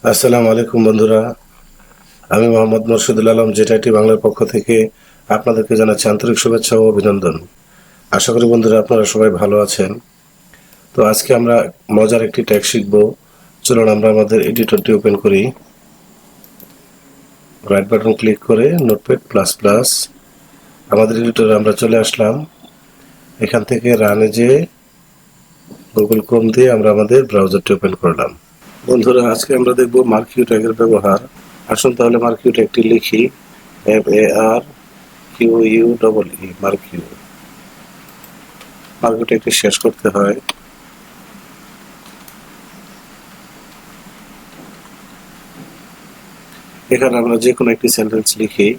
আসসালামু আলাইকুম বন্ধুরা, আমি মোহাম্মদ মোর্শেদুল আলম জেটাইটি বাংলার পক্ষ থেকে আপনাদেরকে জানাচ্ছি আন্তরিক শুভেচ্ছা ও অভিনন্দন। আশা করি বন্ধুরা আপনারা সবাই ভালো আছেন। তো আজকে আমরা মজার একটি ট্যাগ শিখব। চলুন আমরা আমাদের এডিটরটি ওপেন করি। রাইট বাটন ক্লিক করে নোটপ্যাড প্লাস প্লাস আমাদের এডিটরে আমরা চলে আসলাম। এখান থেকে রানে যে গুগল ক্রোম দিয়ে আমরা আমাদের ব্রাউজারটি ওপেন করলাম। বন্ধুরা আজকে আমরা দেখব মার্কিউ ট্যাগের ব্যবহার। আসুন তাহলে মার্কিউ ট্যাগটি লিখি, MARQUE মার্কিউ। মার্কিউ ট্যাগটি শেষ করতে হয়। এখানে আমরা যে কোনো একটি সেন্টেন্স লিখি।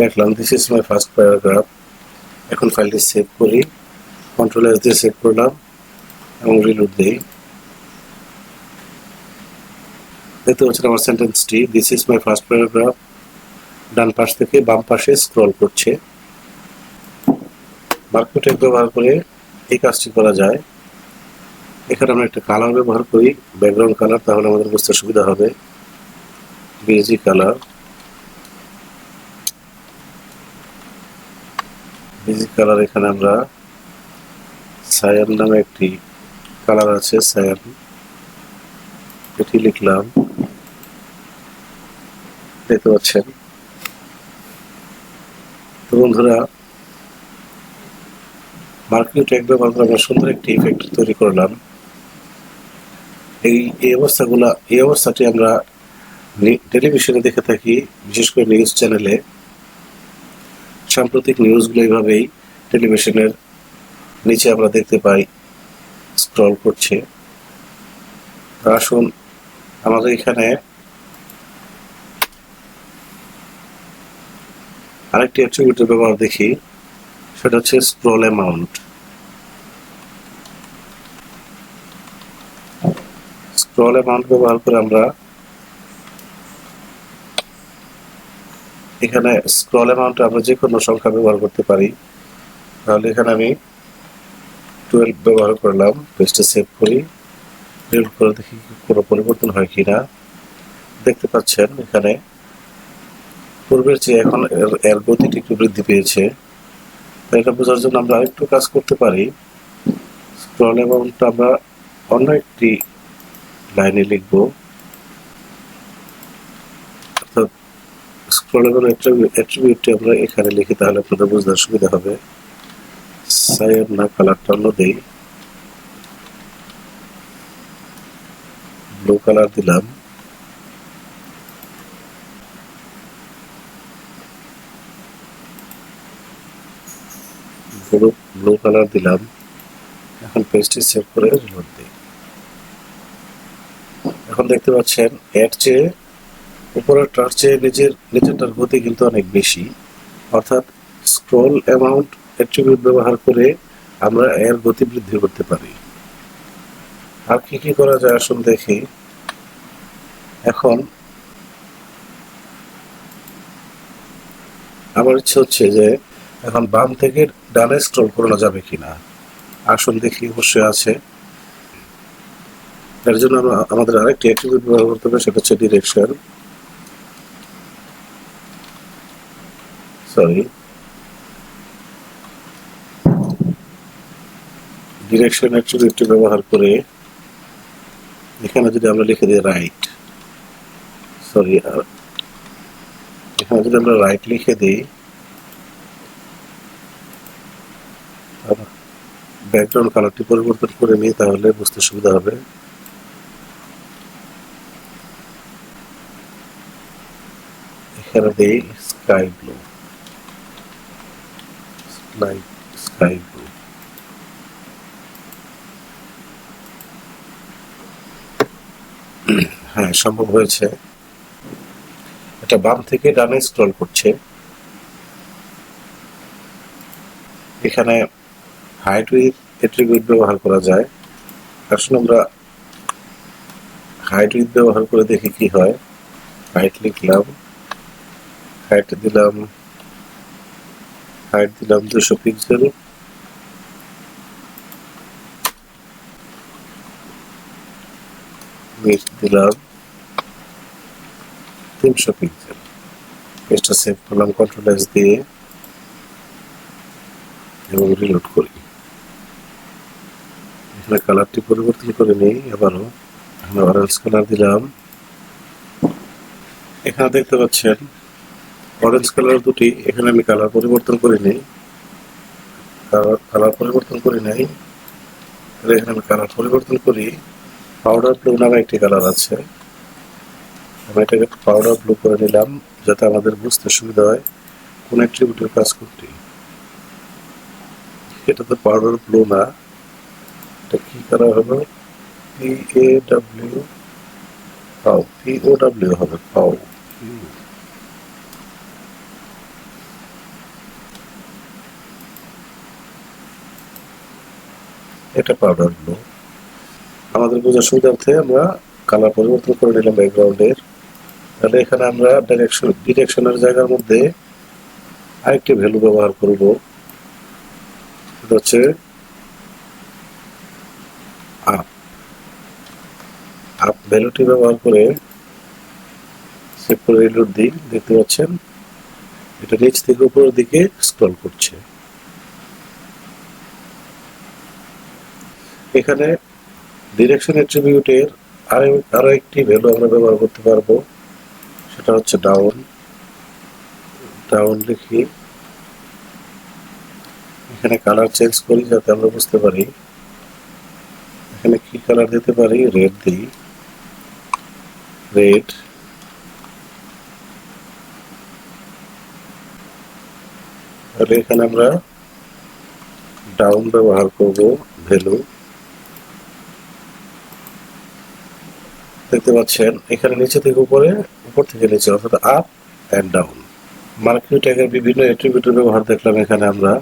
লিখলাম this is my first paragraph. এখন ফাইলটি সেভ করি, কন্ট্রোল এস দিয়ে সেভ করলাম এবং রিলোড দিই। দেখতে পাচ্ছেন আমার সেন্টেন্সটি this is my first paragraph ডান পাশ থেকে বাম পাশে স্ক্রল করছে। মার্কিউ ট্যাগ ব্যবহার করে এই কাজটি করা যায়। এখানে আমরা একটা কালার ব্যবহার করি, ব্যাকগ্রাউন্ড কালার, তাহলে আমাদের বুঝতে সুবিধা হবে। বেজি কালার, বেজি কালার এখানে আমরা সায়ান নামে একটি কালার আছে, সায়ান, এটি লিখলাম। দেখতে পাচ্ছেন। তো বন্ধুরা মার্কিউ ট্যাগ ব্যবহার করে আমরা সুন্দর একটি ইফেক্ট তৈরি করলাম। এই অবস্থাটি আমরা টেলিভিশনে দেখে থাকি, বিশেষ করে নিউজ চ্যানেলে। সাম্প্রতিক নিউজগুলো এইভাবেই টেলিভিশনের নিচে আমরা দেখতে পাই স্ক্রল করছে। আসুন আমাদের এখানে আরেকটি অ্যাট্রিবিউটের ব্যবহার দেখি, সেটা হচ্ছে স্ক্রল অ্যামাউন্ট। স্ক্রল অ্যামাউন্ট ব্যবহার করে আমরা এখানে স্ক্রল অ্যামাউন্টে আমরা যে কোনো সংখ্যা ব্যবহার করতে পারি। তাহলে এখানে আমি 12 ব্যবহার করলাম, পেজটা সেভ করি, রিলোড করে দেখি কোনো পরিবর্তন হয় কিনা। দেখতে পাচ্ছেন এখানে পূর্বের চেয়ে এখন এর গতিটি একটু বৃদ্ধি পেয়েছে। তো এটা বোঝার জন্য আমরা আরেকটু কাজ করতে পারি। স্ক্রল অ্যামাউন্টটা আমরা অন্য একটি লাইনে লিখব, অর্থাৎ স্ক্রল অ্যাট্রিবিউটটি আমরা এখানে লিখি, তাহলে আপনাদের বুঝতে সুবিধা হবে। সাইন না, কালারটা অন্য দেই, ব্লু কালার দিলাম। ব্লু কালার দিলাম। এখন পেজটি সেভ করে রিলোড দিই। এখন দেখতে পাচ্ছেন এর চেয়ে উপরেরটার চেয়ে নিচেরটার গতি কিন্তু অনেক বেশি। অর্থাৎ স্ক্রল অ্যামাউন্ট অ্যাট্রিবিউট ব্যবহার করে আমরা এর গতি বৃদ্ধি করতে পারি। আর কি কি করা যায় আসুন দেখি। এখন আমার ইচ্ছে হচ্ছে যে এখন বাম থেকে ডানে স্ক্রল করানো যাবে কিনা। আসুন দেখি, অবশ্যই আছে। এর জন্য আমাদের আরেকটি অ্যাট্রিবিউট ব্যবহার করতে হবে, সেটা হচ্ছে ডিরেকশন। ডিরেকশন অ্যাট্রিবিউটটি ব্যবহার করে এখানে যদি আমরা লিখে দিই রাইট, এখানে যদি আমরা রাইট লিখে দিই, ব্যাকগ্রাউন্ড কালারটি পরিবর্তন করে নিই, তাহলে বুঝতে সুবিধা হবে। এখানে দিই স্কাই ব্লু, স্কাই ব্লু। হ্যাঁ, সম্ভব হয়েছে। এটা বাম থেকে ডানে স্ক্রল করছে। এখানে হাইট উইথ অ্যাট্রিবিউট ব্যবহার করা যায়। আসলে আমরা হাইট উইথ ব্যবহার করে দেখি কি হয়। হাইট লিখলাম, হাইট দিলাম 200 পিক্সেল, উইডথ দিলাম 300 পিক্সেল। পেজটা সেভ করলাম কন্ট্রোল এস দিয়ে এবং রিলোড করি। এখানে কালারটি পরিবর্তন করে নিই আবারও, অরেঞ্জ কালার দিলাম। এখানে দেখতে পাচ্ছেন অরেঞ্জ কালার দুটি, এখানে আমি কালার পরিবর্তন করে নিই, কালার পরিবর্তন করে নেই। এখানে আমি কালার পরিবর্তন করি, পাউডার ব্লু নামে একটি কালার আছে, আমি এটাকে পাউডার ব্লু করে নিলাম যাতে আমাদের বুঝতে সুবিধা হয় কোন অ্যাট্রিবিউটের কাজ করতে। এটা তো পাউডার ব্লু না, এটা কি কালার হলো, POW হবে, পাউ। এটা পাউডার ব্লু। আমাদের বোঝার সুবিধার্থে আমরা কালার পরিবর্তন করে নিলাম ব্যাকগ্রাউন্ডের। তাহলে এখানে আমরা ডিরেকশনের জায়গার মধ্যে আরেকটি ভ্যালু ব্যবহার করব, সেটা হচ্ছে আপ ভ্যালুটি ব্যবহার করে সেভ করে রিলোড দিই। দেখতে পাচ্ছেন এটা নিচ থেকে উপরের দিকে স্ক্রল করছে। এখানে ডিরেকশন অ্যাট্রিবিউটের আরো একটি ভ্যালু আমরা ব্যবহার করতে পারবো, সেটা হচ্ছে ডাউন লিখি। এখানে কালার চেঞ্জ করি যাতে আমরা বুঝতে পারি। এখানে কি কালার দিতে পারি, রেড দিই, রেড। তাহলে এখানে আমরা ডাউন ব্যবহার করব ভ্যালু। দেখতে পাচ্ছেন এখানে নিচে থেকে উপরে, উপর থেকে নিচে, অর্থাৎ আপ এন্ড ডাউন। মার্কেট ট্যাগের বিভিন্ন অ্যাট্রিবিউটের ব্যবহার দেখলাম এখানে আমরা।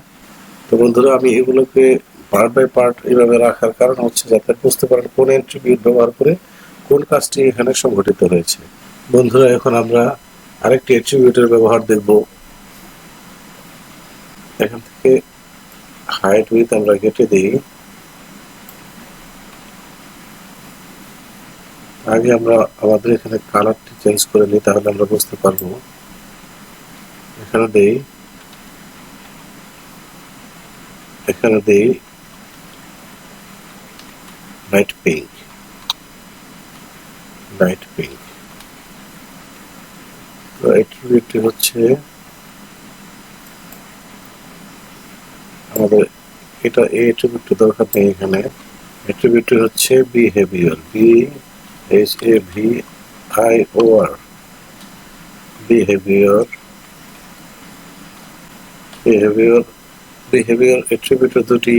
তো বন্ধুরা, আমি এগুলোকে পার্ট বাই পার্ট এইভাবে রাখার কারণ হচ্ছে যাতে বুঝতে পারেন কোন অ্যাট্রিবিউট ব্যবহার করে কোন কাজটি এখানে সংঘটিত হয়েছে। বন্ধুরা, এখন আমরা আরেকটি অ্যাট্রিবিউটের ব্যবহার দেখব। এখান থেকে হাইট উইথ আমরা কেটে দিই। আগে আমরা আমাদের এখানে কালারটি চেঞ্জ করে নিই, তাহলে আমরা বুঝতে পারবো। এখানে দেই লাইট পিঙ্ক। তো অ্যাট্রিবিউটটি হচ্ছে আমাদের, এটা এই অ্যাট্রিবিউটটি দরকার নেই। এখানে অ্যাট্রিবিউটটি হচ্ছে বিহেভিয়ার, BHAVIOR, বিহেভিয়ার অ্যাট্রিবিউটের দুটি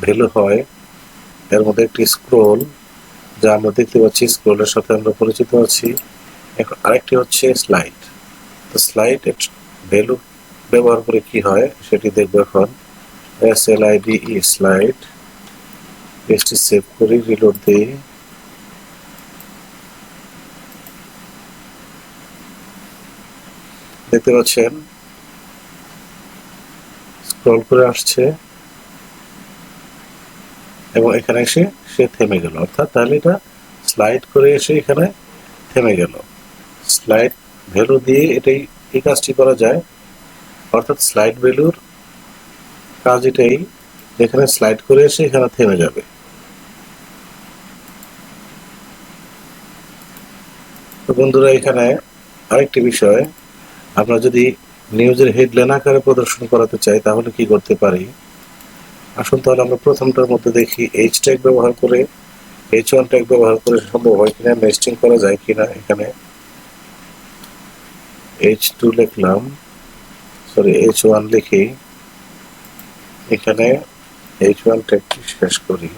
ভ্যালু হয়। এর মধ্যে একটি স্ক্রল, যা আমরা দেখতে পাচ্ছি, স্ক্রলের সাথে আমরা পরিচিত আছি। এখন আরেকটি হচ্ছে স্লাইড। তো স্লাইড ভ্যালু ব্যবহার করে কি হয় সেটি দেখবো এখন। SLIDE, slide. পেজটি সেভ করি, রিলোড দিই। দেখতে পাচ্ছেন স্ক্রল করে আসছে এবং এখানে এসে সে থেমে গেল, অর্থাৎ তাহলে এটা স্লাইড করে এসে এখানে থেমে গেল। স্লাইড ভ্যালু দিয়ে এই কাজটি করা যায়, অর্থাৎ স্লাইড ভ্যালুর কাজ এটাই, এখানে স্লাইড করে এসে এখানে থেমে যাবে। তো বন্ধুরা, এখানে আরেকটি বিষয়, আমরা যদি নিউজের হেডলাইন আকারে প্রদর্শন করাতে চাই তাহলে কি করতে পারি। আসুন তাহলে আমরা প্রথমটার মধ্যে দেখি, H ট্যাগ ব্যবহার করে, H1 ট্যাগ ব্যবহার করে সম্ভব হয় কিনা, নেস্টিং করা যায় কিনা। এখানে H2 লিখলাম, H1 লিখি, এখানে H1 ট্যাগটি শেষ করি,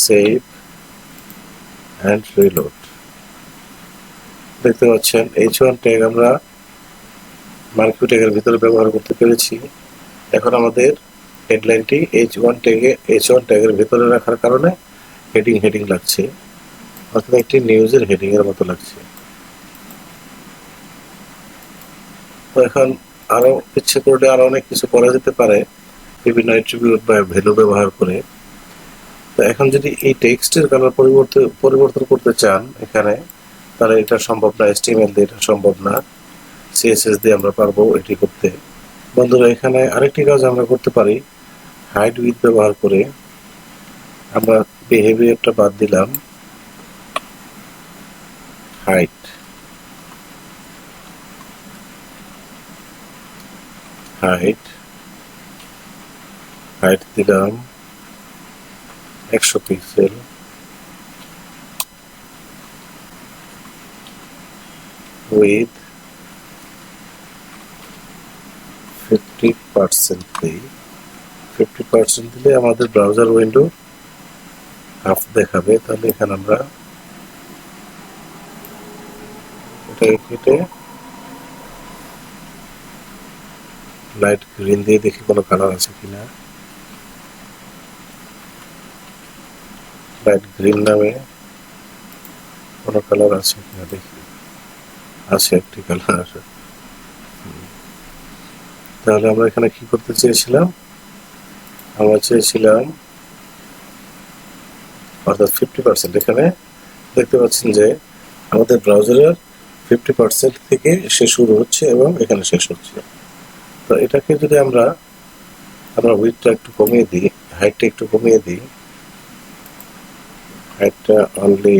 সেভ এন্ড রিলোড। দেখতে পাচ্ছেন H1 ট্যাগ আমরা মার্কেট ট্যাগের ভিতরে ব্যবহার করতে পেরেছি। এখন আমাদের হেডলাইনটি H1 ট্যাগের ভিতরে রাখার কারণে হেডিং লাগছে, অর্থাৎ একটি নিউজের হেডিং এর মতো লাগছে। তো এখন আরো ইচ্ছে করলে আরো অনেক কিছু করা যেতে পারে বিভিন্ন অ্যাট্রিবিউট বা ভ্যালু ব্যবহার করে। তো এখন যদি এই টেক্সটের কালার পরিবর্তন করতে চান এখানে, তাহলে এটা সম্ভব না, HTML দিয়ে এটা সম্ভব না, CSS দিয়ে আমরা পারবো এটি করতে। বন্ধুরা এখানে আরেকটি কাজ আমরা করতে পারি, হাইড উইথ ব্যবহার করে। আমরা বিহেভিয়ারটা বাদ দিলাম, হাইট হাইট দিলাম 100 পিক্সেল, উইথ 50% দিই। 50% দিলে আমাদের ব্রাউজার উইন্ডো হাফ দেখাবে। তাহলে এখানে আমরা এটাকে কেটে লাইট গ্রিন দিয়ে দেখি কোনো কালার আছে কিনা। লাইট গ্রিন নামে কোনো কালার আছে কিনা দেখি, আছে একটি কালার। তাহলে আমরা এখানে কি করতে চেয়েছিলাম, আমরা চেয়েছিলাম অর্থাৎ 50%। এখানে দেখতে পাচ্ছেন যে আমাদের ব্রাউজারের 50% থেকে সে শুরু হচ্ছে এবং এখানে শেষ হচ্ছে। তো এটাকে যদি আমরা উইডথটা একটু কমিয়ে দিই, হাইটটা একটু কমিয়ে দিই, হাইটটা অনলি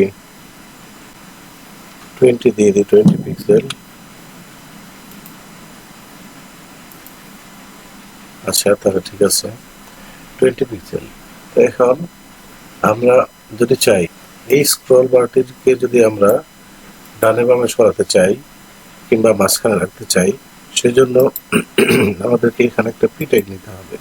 20 দিয়ে দিই, 20 পিক্সেল। আচ্ছা তাহলে ঠিক আছে, 20 পিক্সেল। তো এখন আমরা যদি চাই এই স্ক্রল বারটিকে যদি আমরা ডানে বামে সরাতে চাই কিংবা মাঝখানে রাখতে চাই, সেজন্য আমাদেরকে এখানে একটা পি ট্যাগ নিতে হবে।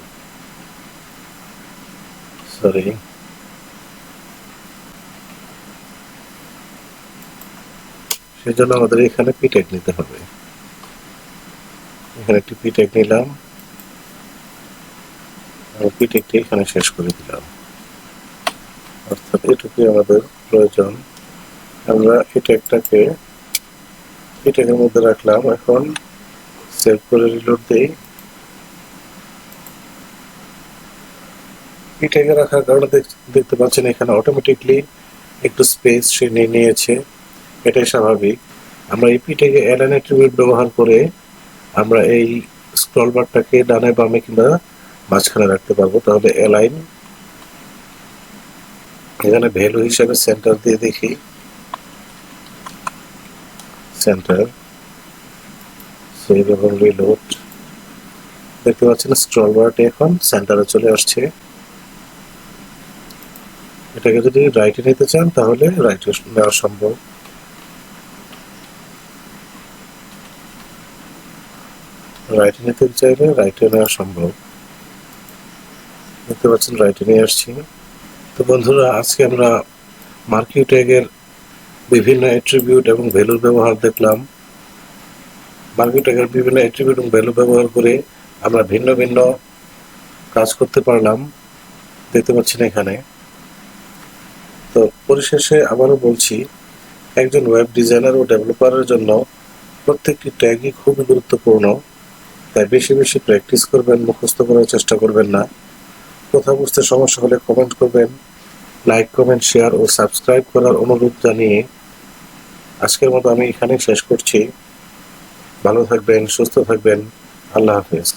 সেজন্য আমাদের এখানে পি ট্যাগ নিতে হবে। এখানে একটি পি ট্যাগ নিলাম, পি ট্যাগটি এখানে শেষ করে দিলাম। অর্থাৎ এটুকুই আমাদের প্রয়োজন। আমরা এই ট্যাগের মধ্যে রাখলাম। এখন সেভ করে রিলোড দেই। এই ট্যাগে রাখার কারণে দেখতে পাচ্ছেন এখানে অটোমেটিকলি একটু স্পেস সে নিয়ে নিয়েছে, এটাই স্বাভাবিক। আমরা এই পি ট্যাগে অ্যালাইন অ্যাট্রিবিউট ব্যবহার করে আমরা এই স্ক্রল বারটাকে ডানে বামে কিংবা মাঝখানে রাখতে পারবো। তাহলে অ্যালাইন, এখানে ভ্যালু হিসেবে সেন্টার দিয়ে দেখি, সেন্টার, সেভ এবং রিলোড। দেখতে পাচ্ছেন স্ক্রল বারটি এখন সেন্টারে চলে আসছে। এটাকে যদি রাইটে নিতে চান তাহলে রাইটে নেওয়া সম্ভব। রাইটে নিতে চাইলে রাইটে নেওয়া সম্ভব। দেখতে পাচ্ছেন রাইটে নিয়ে আসছি। তো বন্ধুরা আজকে আমরা মার্কিউ ট্যাগের বিভিন্ন অ্যাট্রিবিউট এবং ভ্যালুর ব্যবহার দেখলাম। মার্কিউ ট্যাগের বিভিন্ন অ্যাট্রিবিউট এবং ভ্যালু ব্যবহার করে আমরা ভিন্ন ভিন্ন কাজ করতে পারলাম, দেখতে পাচ্ছেন এখানে। তো পরিশেষে আবারও বলছি, একজন ওয়েব ডিজাইনার ও ডেভেলপারের জন্য প্রত্যেকটি ট্যাগই খুবই গুরুত্বপূর্ণ। তাই বেশি বেশি প্র্যাকটিস করবেন, মুখস্থ করার চেষ্টা করবেন না। কথা বুঝতে সমস্যা হলে কমেন্ট করবেন। লাইক, কমেন্ট, শেয়ার ও সাবস্ক্রাইব করার অনুরোধ জানিয়ে আজকের মতো আমি এখানে শেষ করছি। ভালো থাকবেন, সুস্থ থাকবেন। আল্লাহ হাফেজ।